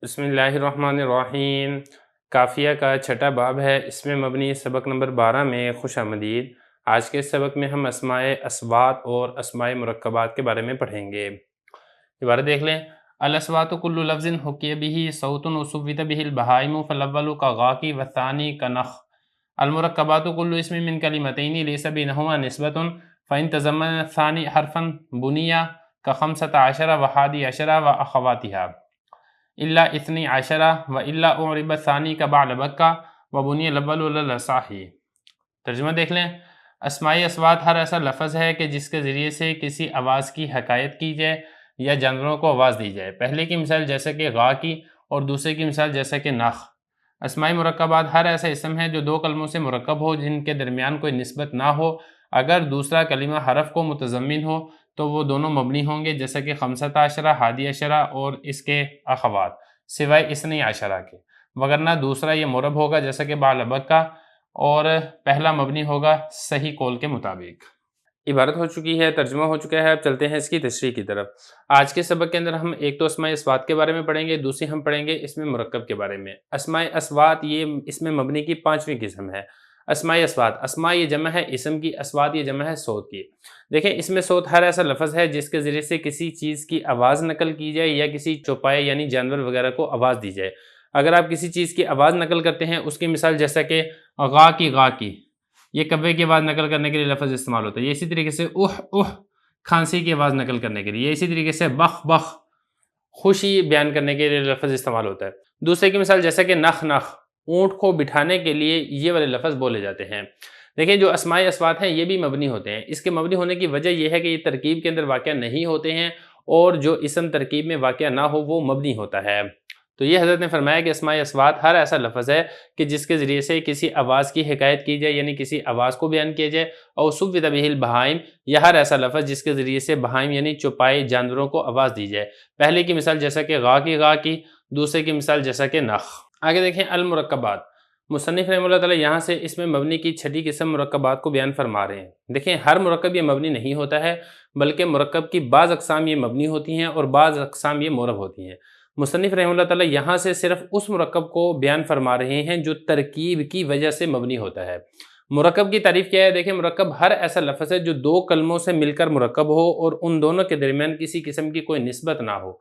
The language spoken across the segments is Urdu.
بسم اللہ الرحمن الرحیم۔ کافیہ کا چھٹا باب ہے، اس میں مبنی سبق نمبر 12 میں خوش آمدید۔ آج کے سبق میں ہم اسماء اصوات اور اسماء مرکبات کے بارے میں پڑھیں گے۔ عبارت دیکھ لیں۔ الاصوات کل لفظ حکی به صوت وصوت به البہائم فالاول کغاکی والثانی کنخ۔ المرکبات کل اسم من کلمتین لیس بینہما نسبت فإن تضمن الثانی حرفا بنیا كخمسة عشر وحادی عشر واخواتها الا اثنی عشرہ و الا اعرب الثانی کبعل بکہ و بنی الاول للصاحی۔ ترجمہ دیکھ لیں۔ اسماء اصوات ہر ایسا لفظ ہے کہ جس کے ذریعے سے کسی آواز کی حکایت کی جائے یا جانوروں کو آواز دی جائے۔ پہلے کی مثال جیسے کہ غا کی اور دوسرے کی مثال جیسے کہ نخ۔ اسماء مرکبات ہر ایسا اسم ہے جو دو کلموں سے مرکب ہو جن کے درمیان کوئی نسبت نہ ہو۔ اگر دوسرا کلمہ حرف کو متضمن ہو تو وہ دونوں مبنی ہوں گے، جیسا کہ خمسۃ عشرہ، ہادی عشرہ اور اس کے اخوات، سوائے اثنی عشرہ کے، وگرنہ دوسرا یہ مرب ہوگا جیسا کہ بعلبک کا، اور پہلا مبنی ہوگا صحیح قول کے مطابق۔ عبارت ہو چکی ہے، ترجمہ ہو چکا ہے، اب چلتے ہیں اس کی تشریح کی طرف۔ آج کے سبق کے اندر ہم ایک تو اسماء اصوات کے بارے میں پڑھیں گے، دوسری ہم پڑھیں گے اسم مرکب کے بارے میں۔ اسماء اصوات یہ اسم مبنی کی 5ویں قسم ہے۔ اسماء اصوات، اسماء یہ جمع ہے اسم کی، اصوات یہ جمع ہے صوت کی۔ دیکھیں، اس میں صوت ہر ایسا لفظ ہے جس کے ذریعے سے کسی چیز کی آواز نقل کی جائے یا کسی چوپائے یعنی جانور وغیرہ کو آواز دی جائے۔ اگر آپ کسی چیز کی آواز نقل کرتے ہیں، اس کی مثال جیسا کہ غا کی، یہ کوے کی آواز نقل کرنے کے لیے لفظ استعمال ہوتا ہے۔ یہ اسی طریقے سے اوہ کھانسی کی آواز نقل کرنے کے لیے، یہ اسی طریقے سے بخ خوشی بیان کرنے کے لیے لفظ استعمال ہوتا ہے۔ دوسرے کی مثال جیسا کہ نخ، اونٹ کو بٹھانے کے لیے یہ والے لفظ بولے جاتے ہیں۔ دیکھیں، جو اسماء اصوات ہیں یہ بھی مبنی ہوتے ہیں۔ اس کے مبنی ہونے کی وجہ یہ ہے کہ یہ ترکیب کے اندر واقع نہیں ہوتے ہیں، اور جو اسم ترکیب میں واقع نہ ہو وہ مبنی ہوتا ہے۔ تو یہ حضرت نے فرمایا کہ اسماء اصوات ہر ایسا لفظ ہے کہ جس کے ذریعے سے کسی آواز کی حکایت کی جائے یعنی کسی آواز کو بیان کیا جائے، اور صوت به البہائم، یا ہر ایسا لفظ جس کے ذریعے سے بہائم یعنی چوپائے جانوروں کو آواز دی جائے۔ پہلے کی مثال جیسا کہ غا کی، دوسرے کی مثال جیسا کہ نخ۔ آگے دیکھیں المرکبات۔ مصنف رحمہ اللہ تعالیٰ یہاں سے اس میں مبنی کی چھٹی قسم مرکبات کو بیان فرما رہے ہیں۔ دیکھیں، ہر مرکب یہ مبنی نہیں ہوتا ہے، بلکہ مرکب کی بعض اقسام یہ مبنی ہوتی ہیں اور بعض اقسام یہ مرب ہوتی ہیں۔ مصنف رحمہ اللہ تعالیٰ یہاں سے صرف اس مرکب کو بیان فرما رہے ہیں جو ترکیب کی وجہ سے مبنی ہوتا ہے۔ مرکب کی تعریف کیا ہے؟ دیکھیں، مرکب ہر ایسا لفظ ہے جو دو کلموں سے مل کر مرکب ہو اور ان دونوں کے درمیان کسی قسم کی کوئی نسبت نہ ہو۔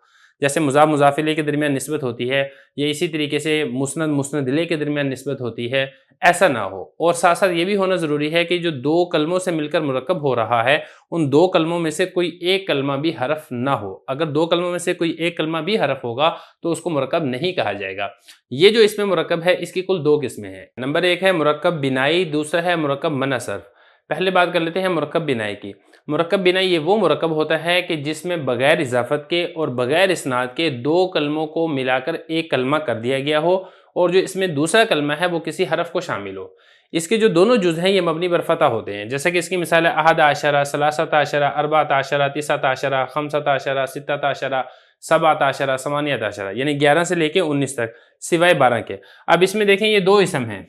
جیسے مضاف مضاف الیہ کے درمیان نسبت ہوتی ہے، یا اسی طریقے سے مسند مسند الیہ کے درمیان نسبت ہوتی ہے، ایسا نہ ہو۔ اور ساتھ ساتھ یہ بھی ہونا ضروری ہے کہ جو دو کلموں سے مل کر مرکب ہو رہا ہے ان دو کلموں میں سے کوئی ایک کلمہ بھی حرف نہ ہو۔ اگر دو کلموں میں سے کوئی ایک کلمہ بھی حرف ہوگا تو اس کو مرکب نہیں کہا جائے گا۔ یہ جو اس میں مرکب ہے اس کی کل دو قسمیں ہیں۔ نمبر 1 ہے مرکب بنائی، دوسرا ہے مرکب منع صرف۔ پہلے بات کر لیتے ہیں مرکب بنائی کی۔ مرکب بنائی یہ وہ مرکب ہوتا ہے کہ جس میں بغیر اضافت کے اور بغیر اسناد کے دو کلموں کو ملا کر ایک کلمہ کر دیا گیا ہو، اور جو اس میں دوسرا کلمہ ہے وہ کسی حرف کو شامل ہو۔ اس کے جو دونوں جز ہیں یہ مبنی بر فتح ہوتے ہیں، جیسے کہ اس کی مثال ہے احد عشرہ، ثلاثۃ عشرہ، اربعۃ عشرہ، تسعۃ عشرہ، خمسۃ عشرہ، ستۃ عشرہ، سبعۃ عشرہ، ثمانیۃ عشرہ، یعنی 11 سے لے کے 19 تک، سوائے 12 کے۔ اب اس میں دیکھیں یہ دو اسم ہیں،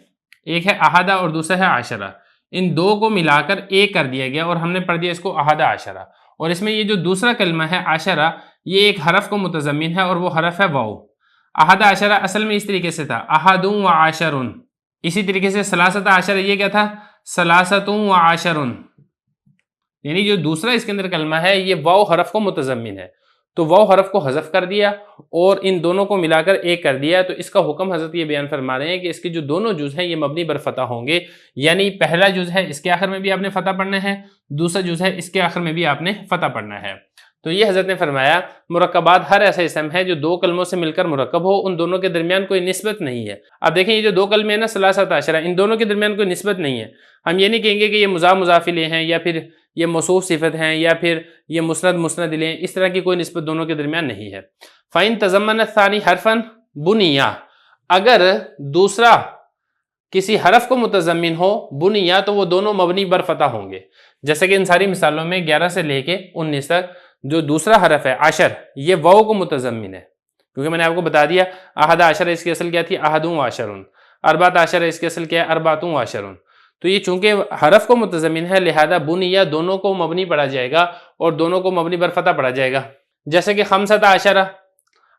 ایک ہے احدہ اور دوسرا ہے عشرہ۔ ان دو کو ملا کر ایک کر دیا گیا اور ہم نے پڑھ دیا اس کو احد عشرہ۔ اور اس میں یہ جو دوسرا کلمہ ہے عشرہ، یہ ایک حرف کو متضمن ہے اور وہ حرف ہے واو۔ احد عشرہ اصل میں اس طریقے سے تھا احد و عشر، اسی طریقے سے ثلاثۃ عشرہ یہ کیا تھا ثلاثۃ و عشر، یعنی جو دوسرا اس کے اندر کلمہ ہے یہ واو حرف کو متضمن ہے، تو واو حرف کو حذف کر دیا اور ان دونوں کو ملا کر ایک کر دیا۔ تو اس کا حکم حضرت یہ بیان فرما رہے ہیں کہ اس کے جو دونوں جز ہیں یہ مبنی بر فتح ہوں گے، یعنی پہلا جز ہے اس کے آخر میں بھی آپ نے فتح پڑھنا ہے، دوسرا جز ہے اس کے آخر میں بھی آپ نے فتح پڑھنا ہے۔ تو یہ حضرت نے فرمایا مرکبات ہر ایسا اسم ہے جو دو کلموں سے مل کر مرکب ہو، ان دونوں کے درمیان کوئی نسبت نہیں ہے۔ اب دیکھیں یہ جو دو کلمے ہیں نا ثلاثۃ عشرہ، ان دونوں کے درمیان کوئی نسبت نہیں ہے۔ ہم یہ نہیں کہیں گے کہ یہ مضاف مضاف الیہ ہیں، یا پھر یہ موصوف صفت ہیں، یا پھر یہ مسند مسند الیہ، اس طرح کی کوئی نسبت دونوں کے درمیان نہیں ہے۔ فَإِن تَضَمَّنَ الثَّانِي حَرْفًا بُنِيَ، اگر دوسرا کسی حرف کو متضمن ہو بنیا تو وہ دونوں مبنی بر فتح ہوں گے، جیسے کہ ان ساری مثالوں میں 11 سے لے کے 19 تک جو دوسرا حرف ہے عشر یہ واو کو متضمن ہے، کیونکہ میں نے آپ کو بتا دیا احد عشرہ اس کی اصل کیا تھی احد و عشرون، اربعۃ عشرہ اس کی اصل کیا ہے اربعۃ و عشرون۔ تو یہ چونکہ حرف کو متضمن ہے لہذا بنیا دونوں کو مبنی پڑھا جائے گا اور دونوں کو مبنی بر فتح پڑھا جائے گا، جیسے کہ خمسۃ عشرہ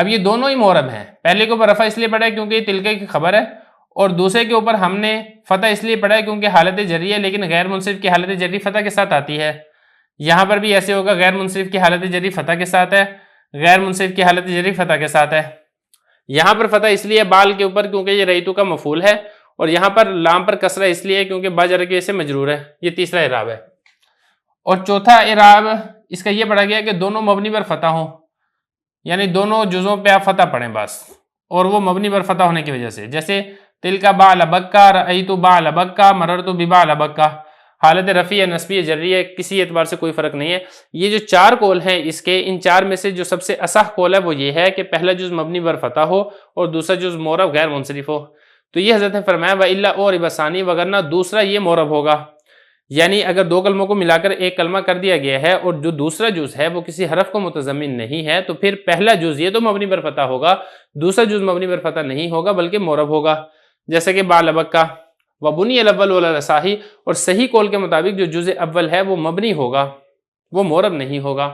اب یہ دونوں ہی مورب ہیں، پہلے کے اوپر رفع اس لیے پڑا ہے کیونکہ یہ تلکے کی خبر ہے، اور دوسرے کے اوپر ہم نے فتح اس لیے پڑھا ہے کیونکہ حالت جری ہے، لیکن غیر منصرف کی حالت جری فتح کے ساتھ آتی ہے۔ یہاں پر بھی ایسے ہوگا، غیر منصرف کی حالت جری فتح کے ساتھ ہے، غیر منصرف کی حالت جری فتح کے ساتھ ہے۔ یہاں پر فتح اس لیے بال کے اوپر کیونکہ یہ رئیتو کا مفعول ہے، اور یہاں پر لام پر کسرہ اس لیے کیونکہ با جر کی وجہ سے مجرور ہے۔ یہ تیسرا اعراب ہے۔ اور چوتھا اعراب اس کا یہ پڑھا گیا کہ دونوں مبنی پر فتح ہوں، یعنی دونوں جزوں پہ آپ فتح پڑھیں بس، اور وہ مبنی پر فتح ہونے کی وجہ سے، جیسے تلکا بعل بکا، رأیتو بعل بکا، مررتو ببعل بکا، حالت رفیع نصبی جری ہے، کسی اعتبار سے کوئی فرق نہیں ہے۔ یہ جو چار قول ہیں اس کے، ان چار میں سے جو سب سے اصح قول ہے وہ یہ ہے کہ پہلا جز مبنی پر فتح ہو اور دوسرا جز مورب غیر منصرف ہو۔ تو یہ حضرت نے فرمایا وَإِلَّا أُعْرِبَ ثَانِي، وگرنہ دوسرا یہ مورب ہوگا، یعنی اگر دو کلموں کو ملا کر ایک کلمہ کر دیا گیا ہے اور جو دوسرا جز ہے وہ کسی حرف کو متضمن نہیں ہے، تو پھر پہلا جز یہ تو مبنی پر فتح ہوگا، دوسرا جز مبنی پر فتح نہیں ہوگا بلکہ مورب ہوگا، جیسے کہ بعل بکا وبنی الاول ولا الصحیح، اور صحیح قول کے مطابق جو جز اول ہے وہ مبنی ہوگا، وہ مورب نہیں ہوگا۔